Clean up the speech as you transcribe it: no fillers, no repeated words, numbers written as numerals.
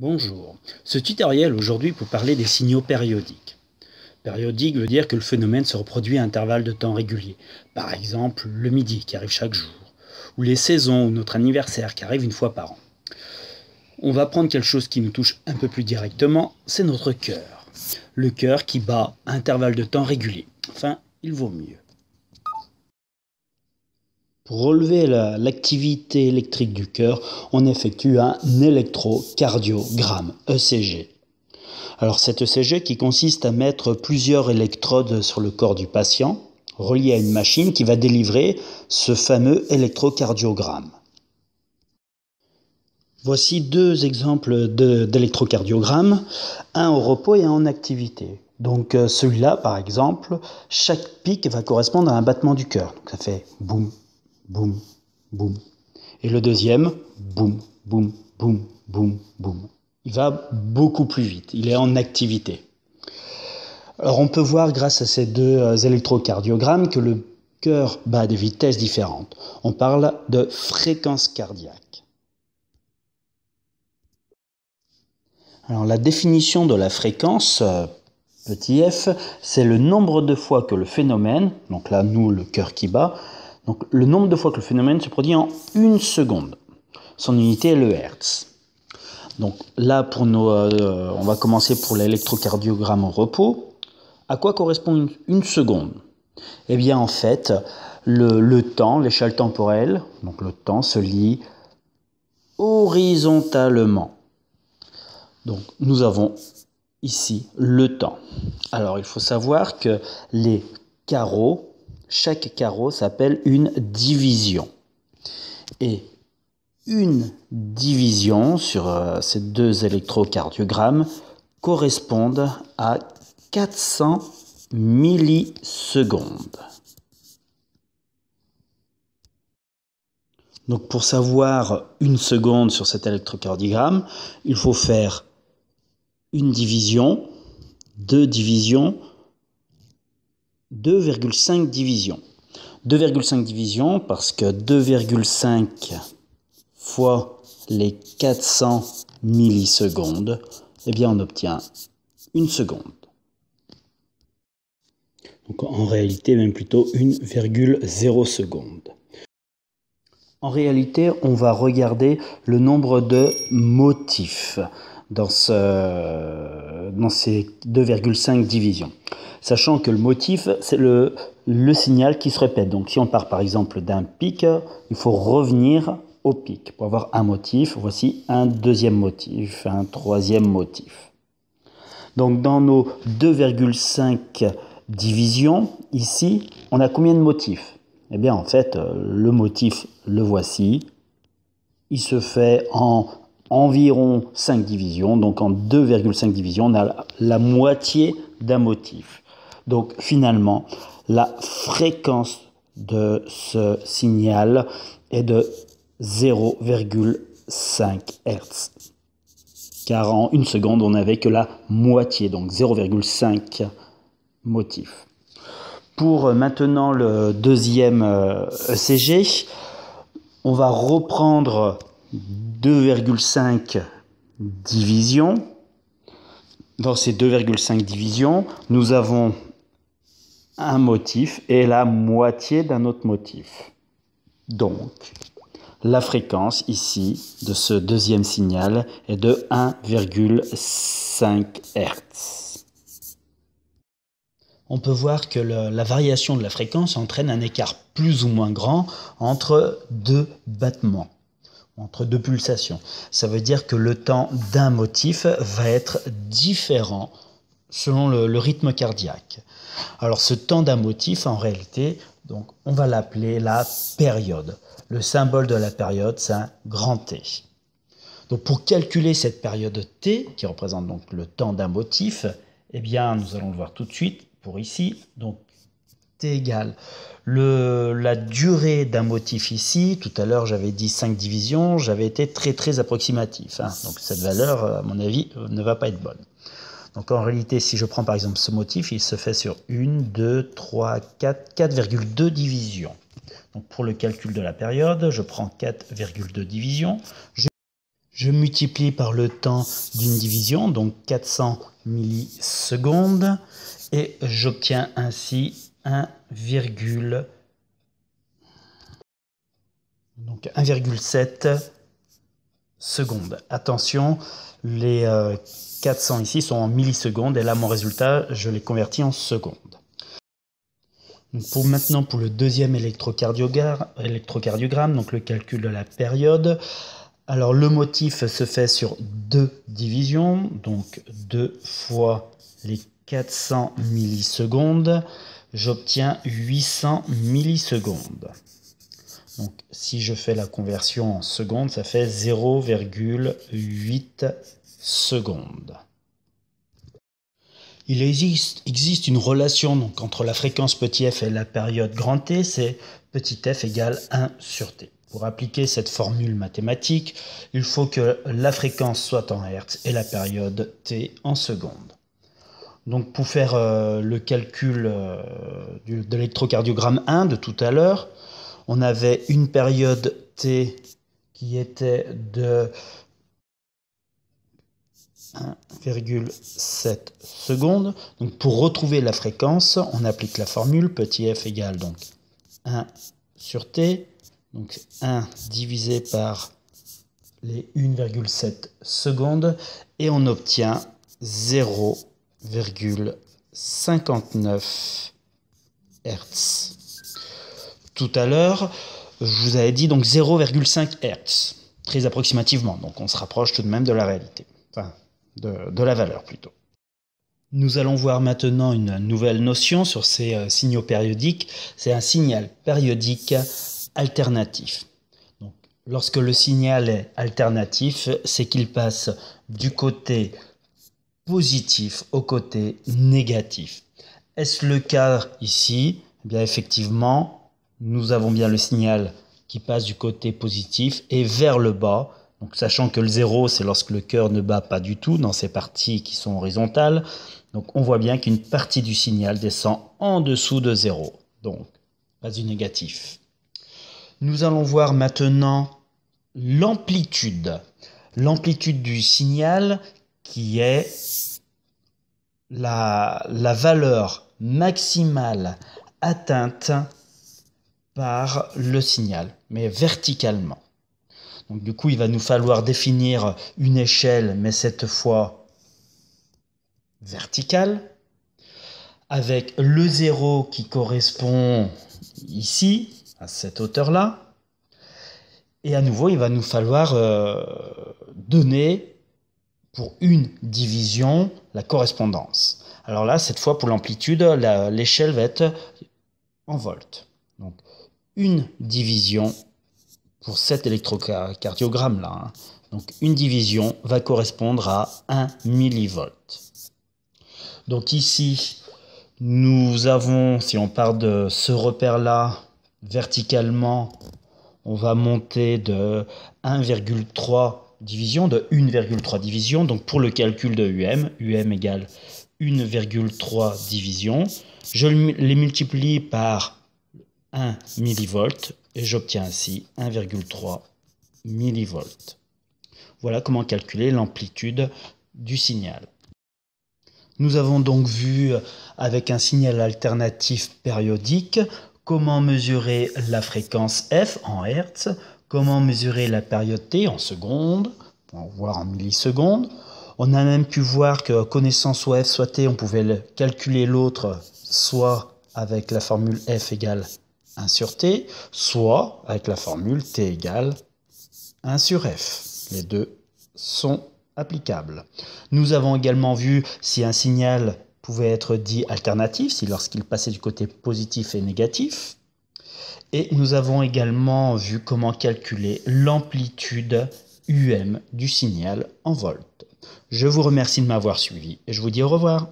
Bonjour, ce tutoriel aujourd'hui peut parler des signaux périodiques. Périodique veut dire que le phénomène se reproduit à intervalles de temps réguliers, par exemple le midi qui arrive chaque jour, ou les saisons ou notre anniversaire qui arrive une fois par an. On va prendre quelque chose qui nous touche un peu plus directement, c'est notre cœur. Le cœur qui bat à intervalles de temps réguliers, enfin il vaut mieux. Pour relever l'activité électrique du cœur, on effectue un électrocardiogramme, ECG. Alors cet ECG qui consiste à mettre plusieurs électrodes sur le corps du patient, reliées à une machine qui va délivrer ce fameux électrocardiogramme. Voici deux exemples d'électrocardiogramme, un au repos et un en activité. Donc celui-là, par exemple, chaque pic va correspondre à un battement du cœur. Donc ça fait boum, boum, boum. Et le deuxième, boum, boum, boum, boum, boum. Il va beaucoup plus vite, il est en activité. Alors on peut voir grâce à ces deux électrocardiogrammes que le cœur bat à des vitesses différentes. On parle de fréquence cardiaque. Alors la définition de la fréquence, petit f, c'est le nombre de fois que le phénomène, donc là nous le cœur qui bat, donc le nombre de fois que le phénomène se produit en une seconde. Son unité est le Hertz. Donc là, on va commencer pour l'électrocardiogramme au repos. À quoi correspond une seconde? Eh bien en fait, le temps, l'échelle temporelle, donc le temps se lit horizontalement. Donc nous avons ici le temps. Alors il faut savoir que les carreaux, chaque carreau s'appelle une division. Et une division sur ces deux électrocardiogrammes correspondent à 400 millisecondes. Donc pour savoir une seconde sur cet électrocardiogramme, il faut faire une division, deux divisions, 2,5 divisions. 2,5 divisions parce que 2,5 fois les 400 millisecondes, eh bien on obtient une seconde. Donc en réalité, même plutôt 1,0 seconde. En réalité, on va regarder le nombre de motifs dans ces 2,5 divisions. Sachant que le motif, c'est le signal qui se répète. Donc si on part par exemple d'un pic, il faut revenir au pic. Pour avoir un motif, voici un deuxième motif, un troisième motif. Donc dans nos 2,5 divisions, ici, on a combien de motifs? Eh bien en fait, le motif, le voici. Il se fait en environ 5 divisions. Donc en 2,5 divisions, on a la moitié d'un motif. Donc finalement, la fréquence de ce signal est de 0,5 Hz. Car en une seconde, on n'avait que la moitié, donc 0,5 motifs. Pour maintenant le deuxième ECG, on va reprendre 2,5 divisions. Dans ces 2,5 divisions, nous avons un motif et la moitié d'un autre motif. Donc, la fréquence ici de ce deuxième signal est de 1,5 Hz. On peut voir que la variation de la fréquence entraîne un écart plus ou moins grand entre deux battements, entre deux pulsations. Ça veut dire que le temps d'un motif va être différent selon le rythme cardiaque. Alors ce temps d'un motif, en réalité, donc, on va l'appeler la période. Le symbole de la période, c'est un grand T. Donc pour calculer cette période T, qui représente donc le temps d'un motif, eh bien nous allons le voir tout de suite pour ici. Donc T égale la durée d'un motif ici. Tout à l'heure j'avais dit 5 divisions, j'avais été très approximatif. Donc cette valeur, à mon avis, ne va pas être bonne. Donc en réalité, si je prends par exemple ce motif, il se fait sur 1, 2, 3, 4, 4,2 divisions. Donc pour le calcul de la période, je prends 4,2 divisions. Je multiplie par le temps d'une division, donc 400 millisecondes, et j'obtiens ainsi 1,7 secondes. Attention, les 400 ici sont en millisecondes, et là mon résultat, je l'ai converti en secondes. Donc maintenant, pour le deuxième électrocardiogramme, donc le calcul de la période. Alors le motif se fait sur 2 divisions, donc 2 fois les 400 millisecondes, j'obtiens 800 millisecondes. Donc si je fais la conversion en secondes, ça fait 0,8 secondes. Il existe une relation donc, entre la fréquence petit f et la période grand T, c'est petit f égale 1 sur T. Pour appliquer cette formule mathématique, il faut que la fréquence soit en Hertz et la période T en secondes. Donc pour faire le calcul de l'électrocardiogramme 1 de tout à l'heure, on avait une période T qui était de 1,7 secondes. Donc pour retrouver la fréquence, on applique la formule petit f égale donc 1 sur T. Donc 1 divisé par les 1,7 secondes et on obtient 0,59 Hz. Tout à l'heure, je vous avais dit donc 0,5 Hz, très approximativement, donc on se rapproche tout de même de la réalité, enfin de la valeur plutôt. Nous allons voir maintenant une nouvelle notion sur ces signaux périodiques, c'est un signal périodique alternatif. Donc, lorsque le signal est alternatif, c'est qu'il passe du côté positif au côté négatif. Est-ce le cas ici? Eh bien, effectivement, nous avons bien le signal qui passe du côté positif et vers le bas. Donc, sachant que le 0, c'est lorsque le cœur ne bat pas du tout dans ces parties qui sont horizontales. Donc, on voit bien qu'une partie du signal descend en dessous de 0. Donc, pas du négatif. Nous allons voir maintenant l'amplitude. L'amplitude du signal qui est la valeur maximale atteinte par le signal, mais verticalement. Donc du coup, il va nous falloir définir une échelle, mais cette fois verticale, avec le 0 qui correspond ici, à cette hauteur-là. Et à nouveau, il va nous falloir donner pour une division la correspondance. Alors là, cette fois, pour l'amplitude, l'échelle va être en volts. Donc, une division pour cet électrocardiogramme-là. Donc, une division va correspondre à 1 millivolt. Donc ici, nous avons, si on part de ce repère-là, verticalement, on va monter de 1,3 division, de 1,3 division. Donc pour le calcul de UM égale 1,3 division. Je les multiplie par 1 millivolt et j'obtiens ainsi 1,3 millivolts. Voilà comment calculer l'amplitude du signal. Nous avons donc vu avec un signal alternatif périodique comment mesurer la fréquence f en Hertz, comment mesurer la période t en secondes, voire en millisecondes. On a même pu voir que connaissant soit f soit t, on pouvait calculer l'autre soit avec la formule f égale 1 sur t, soit avec la formule t égale 1 sur f. Les deux sont applicables. Nous avons également vu si un signal pouvait être dit alternatif, si lorsqu'il passait du côté positif et négatif. Et nous avons également vu comment calculer l'amplitude UM du signal en volts. Je vous remercie de m'avoir suivi et je vous dis au revoir.